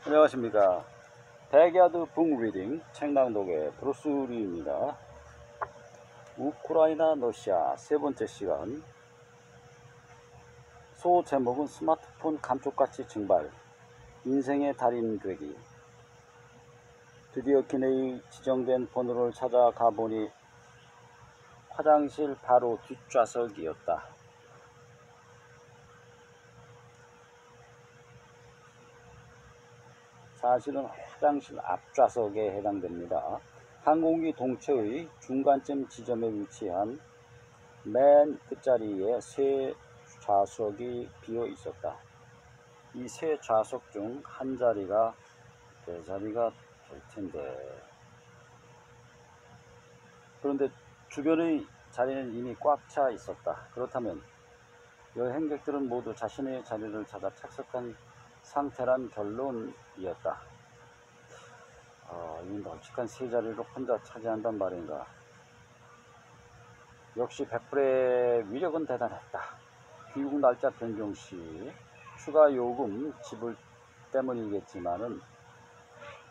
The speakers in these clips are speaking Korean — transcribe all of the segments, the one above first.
안녕하십니까. 백야드 북리딩 책낭독의 브루스리입니다. 우크라이나 러시아 세 번째 시간. 소 제목은 스마트폰 감쪽같이 증발, 인생의 달인 되기. 드디어 기내의 지정된 번호를 찾아가 보니 화장실 바로 뒷좌석이었다. 사실은 화장실 앞좌석에 해당됩니다. 항공기 동체의 중간점 지점에 위치한 맨 끝자리에 세 좌석이 비어 있었다. 이 세 좌석 중 한 자리가 내 자리가 될 텐데, 그런데 주변의 자리는 이미 꽉 차 있었다. 그렇다면 여행객들은 모두 자신의 자리를 찾아 착석한 상태란 결론이었다. 이 널찍한 세 자리를 혼자 차지한단 말인가. 역시 백불의 위력은 대단했다. 귀국 날짜 변경 시 추가 요금 지불 때문이겠지만은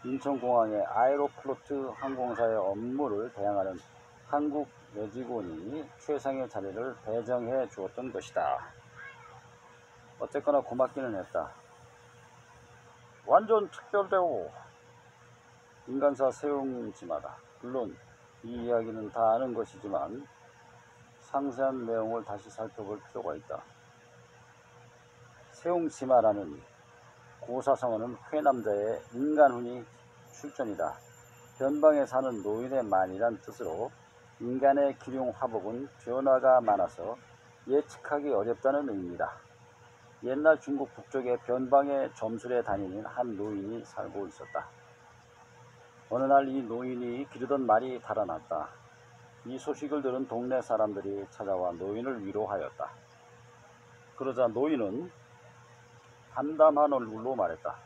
인천공항의 아에로플로트 항공사의 업무를 대행하는 한국 여직원이 최상의 자리를 배정해 주었던 것이다. 어쨌거나 고맙기는 했다. 완전 특별대우. 인간사 세웅지마다. 물론 이 이야기는 다 아는 것이지만 상세한 내용을 다시 살펴볼 필요가 있다. 세웅지마라는 고사성어는 회남자의 인간훈이 출전이다. 변방에 사는 노인의 만이란 뜻으로 인간의 기륭화복은 변화가 많아서 예측하기 어렵다는 의미다. 옛날 중국 북쪽의 변방에 점술에 다니는 한 노인이 살고 있었다. 어느 날 이 노인이 기르던 말이 달아났다. 이 소식을 들은 동네 사람들이 찾아와 노인을 위로하였다. 그러자 노인은 담담한 얼굴로 말했다.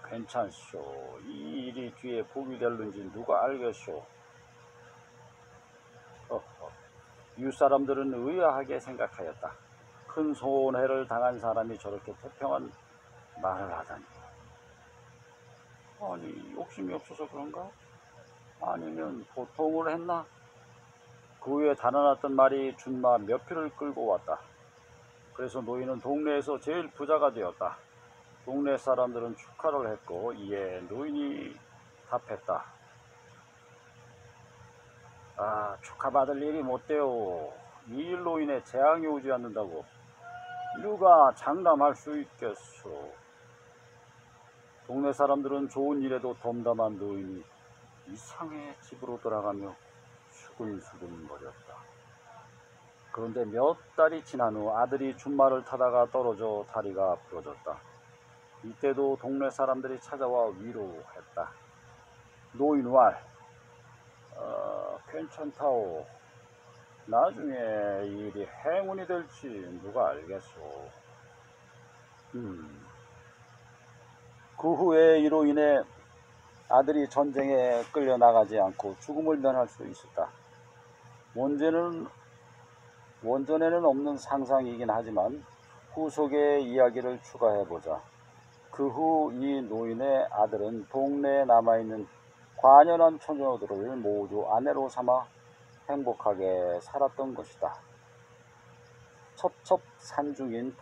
괜찮소. 이 일이 뒤에 복이 될는지 누가 알겠소. 이웃사람들은 의아하게 생각하였다. 큰 손해를 당한 사람이 저렇게 태평한 말을 하다니. 아니, 욕심이 없어서 그런가? 아니면 보통을 했나? 그 후에 달아났던 말이 준마 몇 피를 끌고 왔다. 그래서 노인은 동네에서 제일 부자가 되었다. 동네 사람들은 축하를 했고 이에 노인이 답했다. 축하받을 일이 못돼요. 이 일로 인해 재앙이 오지 않는다고 누가 장담할 수 있겠소. 동네 사람들은 좋은 일에도 덤담한 노인이 이상해 집으로 돌아가며 수근수근 거렸다. 그런데 몇 달이 지난 후 아들이 준마를 타다가 떨어져 다리가 부러졌다. 이때도 동네 사람들이 찾아와 위로했다. 노인 말, 괜찮다오. 나중에 이 일이 행운이 될지 누가 알겠소. 그 후에 이로 인해 아들이 전쟁에 끌려나가지 않고 죽음을 면할 수 있었다. 원전에는 없는 상상이긴 하지만 후속의 이야기를 추가해보자. 그 후 이 노인의 아들은 동네에 남아있는 관연한 처녀들을 모두 아내로 삼아 행복하게 살았던 것이다. 첩첩산중인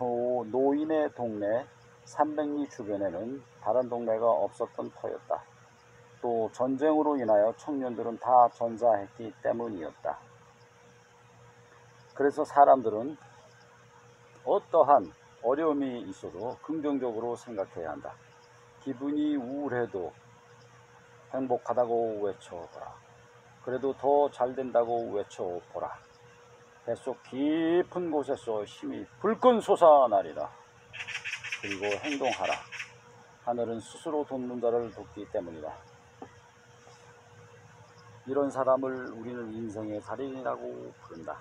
노인의 동네 300리 주변에는 다른 동네가 없었던 터였다. 또 전쟁으로 인하여 청년들은 다 전사했기 때문이었다. 그래서 사람들은 어떠한 어려움이 있어도 긍정적으로 생각해야 한다. 기분이 우울해도 행복하다고 외쳐보라. 그래도 더 잘된다고 외쳐보라. 뱃속 깊은 곳에서 힘이 불끈 솟아나리라. 그리고 행동하라. 하늘은 스스로 돕는 자를 돕기 때문이다. 이런 사람을 우리는 인생의 달인이라고 부른다.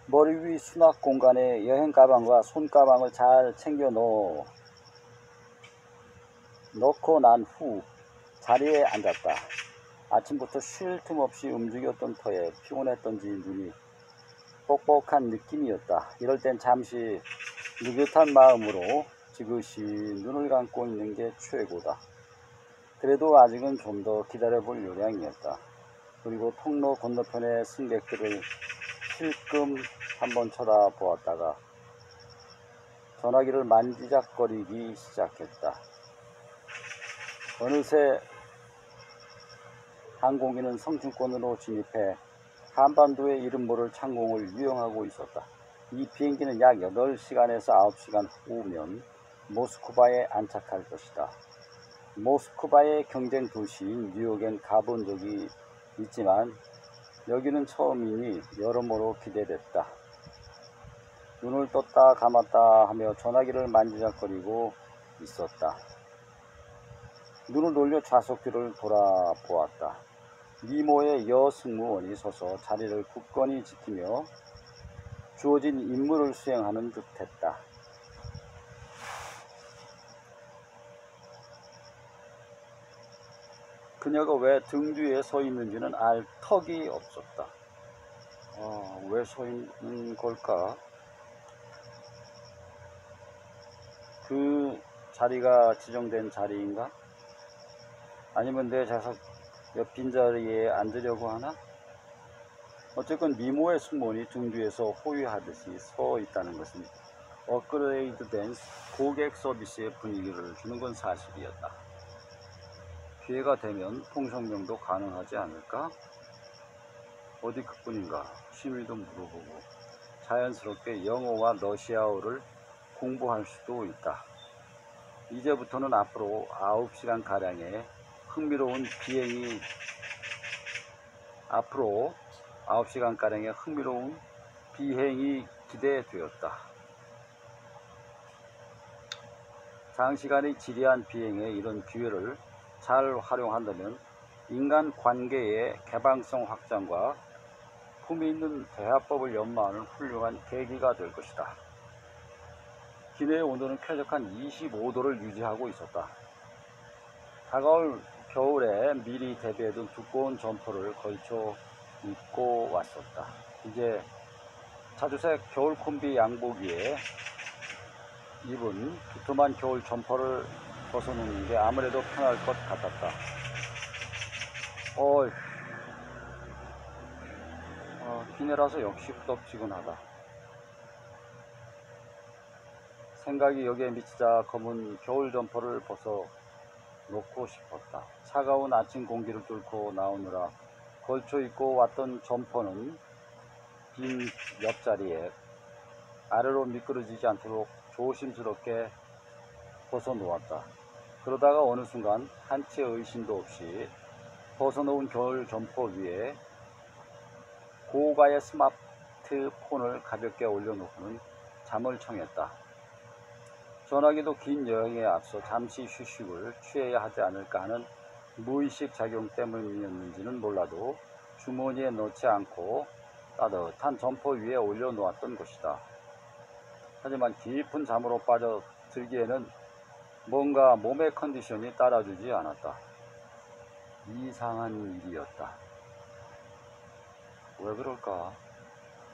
머리 위 수납 공간에 여행 가방과 손 가방을 잘 챙겨 넣고 난 후 자리에 앉았다. 아침부터 쉴 틈 없이 움직였던 터에 피곤했던지 눈이 뻑뻑한 느낌이었다. 이럴 땐 잠시 느긋한 마음으로 지그시 눈을 감고 있는 게 최고다. 그래도 아직은 좀 더 기다려볼 요량이었다. 그리고 통로 건너편의 승객들을 힐끔 한번 쳐다보았다가 전화기를 만지작거리기 시작했다. 어느새 항공기는 성층권으로 진입해 한반도의 이름 모를 창공을 유영하고 있었다. 이 비행기는 약 8시간에서 9시간 후면 모스크바에 안착할 것이다. 모스크바의 경쟁 도시인 뉴욕엔 가본 적이 있지만 여기는 처음이니 여러모로 기대됐다. 눈을 떴다 감았다 하며 전화기를 만지작거리고 있었다. 눈을 돌려 좌석 뒤를 돌아보았다. 미모의 여승무원이 서서 자리를 굳건히 지키며 주어진 임무를 수행하는 듯했다. 그녀가 왜 등 뒤에 서 있는지는 알 턱이 없었다. 왜 서 있는 걸까? 그 자리가 지정된 자리인가? 아니면 내 좌석 옆 빈자리에 앉으려고 하나? 어쨌건 미모의 승무원이 등 뒤에서 호위하듯이 서 있다는 것은 업그레이드된 고객 서비스의 분위기를 주는 건 사실이었다. 기회가 되면 통성명도 가능하지 않을까? 어디 그뿐인가? 취미도 물어보고 자연스럽게 영어와 러시아어를 공부할 수도 있다. 이제부터는 앞으로 9시간가량의 흥미로운 비행이 기대되었다. 장시간의 지리한 비행에 이런 기회를 잘 활용한다면 인간관계의 개방성 확장과 품위 있는 대화법을 연마하는 훌륭한 계기가 될 것이다. 기내의 온도는 쾌적한 25도를 유지하고 있었다. 다가올 겨울에 미리 대비해둔 두꺼운 점퍼를 걸쳐 입고 왔었다. 이제 자주색 겨울 콤비 양복 위에 입은 두툼한 겨울 점퍼를 벗어놓는 게 아무래도 편할 것 같았다. 기내라서 역시 후덥지근하다. 생각이 여기에 미치자 검은 겨울 점퍼를 벗어 놓고 싶었다. 차가운 아침 공기를 뚫고 나오느라 걸쳐 입고 왔던 점퍼는 빈 옆자리에 아래로 미끄러지지 않도록 조심스럽게 벗어놓았다. 그러다가 어느 순간 한치의 의심도 없이 벗어놓은 겨울 점퍼 위에 고가의 스마트폰을 가볍게 올려놓고는 잠을 청했다. 전화기도 긴 여행에 앞서 잠시 휴식을 취해야 하지 않을까 하는 무의식 작용 때문이었는지는 몰라도 주머니에 넣지 않고 따뜻한 점퍼 위에 올려놓았던 것이다. 하지만 깊은 잠으로 빠져들기에는 뭔가 몸의 컨디션이 따라주지 않았다. 이상한 일이었다. 왜 그럴까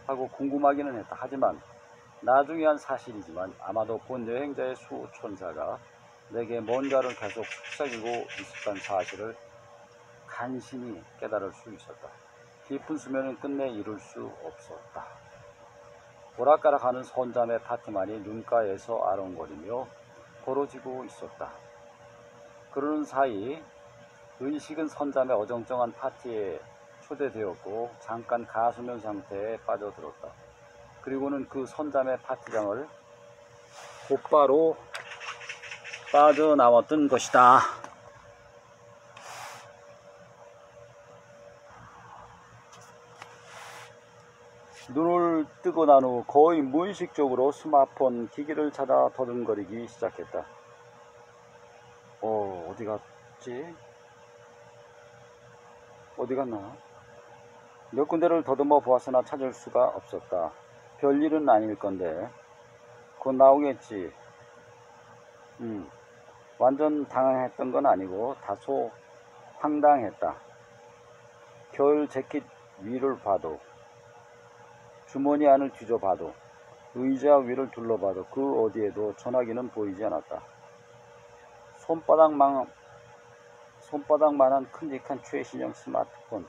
하고 궁금하기는 했다. 하지만 나중에 한 사실이지만 아마도 본 여행자의 수천사가 내게 뭔가를 계속 속삭이고 있었던 사실을 간신히 깨달을 수 있었다. 깊은 수면은 끝내 이룰 수 없었다. 오락가락하는 선잠의 파티만이 눈가에서 아른거리며 벌어지고 있었다. 그러는 사이 의식은 선잠의 어정쩡한 파티에 초대되었고 잠깐 가수면 상태에 빠져들었다. 그리고는 그 선잠의 파티장을 곧바로 빠져나왔던 것이다. 눈을 뜨고 난 후 거의 무의식적으로 스마트폰 기기를 찾아 더듬거리기 시작했다. 어디 갔지? 어디 갔나? 몇 군데를 더듬어 보았으나 찾을 수가 없었다. 별일은 아닐 건데 곧 나오겠지. 완전 당황했던 건 아니고 다소 황당했다. 겨울 재킷 위를 봐도, 주머니 안을 뒤져봐도, 의자 위를 둘러봐도 그 어디에도 전화기는 보이지 않았다. 손바닥만한 큼직한 최신형 스마트폰,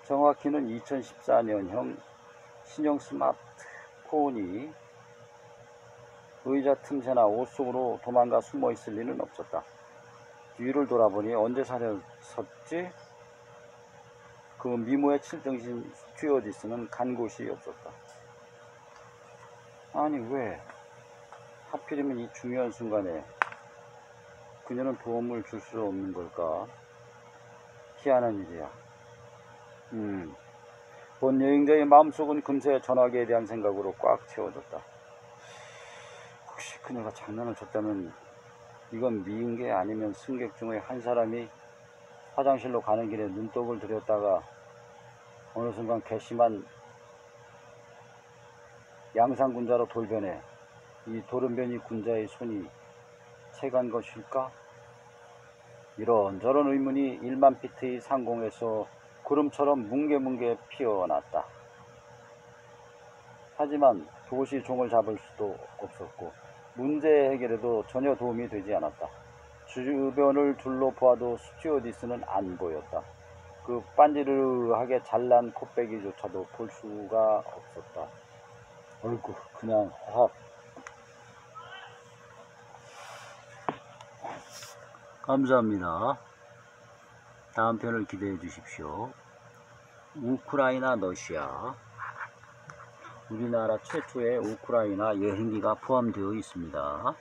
정확히는 2014년형 신형 스마트폰이 의자 틈새나 옷 속으로 도망가 숨어 있을 리는 없었다. 뒤를 돌아보니 언제 사려섰지? 그 미모의 7등신 스튜어디스는 간 곳이 없었다. 아니 왜 하필이면 이 중요한 순간에 그녀는 도움을 줄 수 없는 걸까? 희한한 일이야. 본 여행자의 마음속은 금세 전화기에 대한 생각으로 꽉 채워졌다. 혹시 그녀가 장난을 쳤다면 이건 미인계 아니면 승객 중에 한 사람이 화장실로 가는 길에 눈독을 들였다가 어느 순간 괘씸한 양상군자로 돌변해 이 도른변이 군자의 손이 채간 것일까? 이런저런 의문이 1만 피트의 상공에서 구름처럼 뭉게뭉게 피어났다. 하지만 도시 종을 잡을 수도 없었고 문제 해결에도 전혀 도움이 되지 않았다. 주변을 둘러보아도 스튜어디스는 안 보였다. 그 반지르르하게 잘난 코빼기조차도 볼 수가 없었다. 어이구, 그냥 확. 감사합니다. 다음 편을 기대해 주십시오. 우크라이나 러시아. 우리나라 최초의 우크라이나 여행기가 포함되어 있습니다.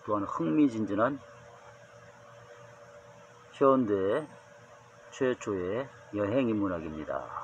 또한 흥미진진한 현대 최초의 여행 인문학입니다.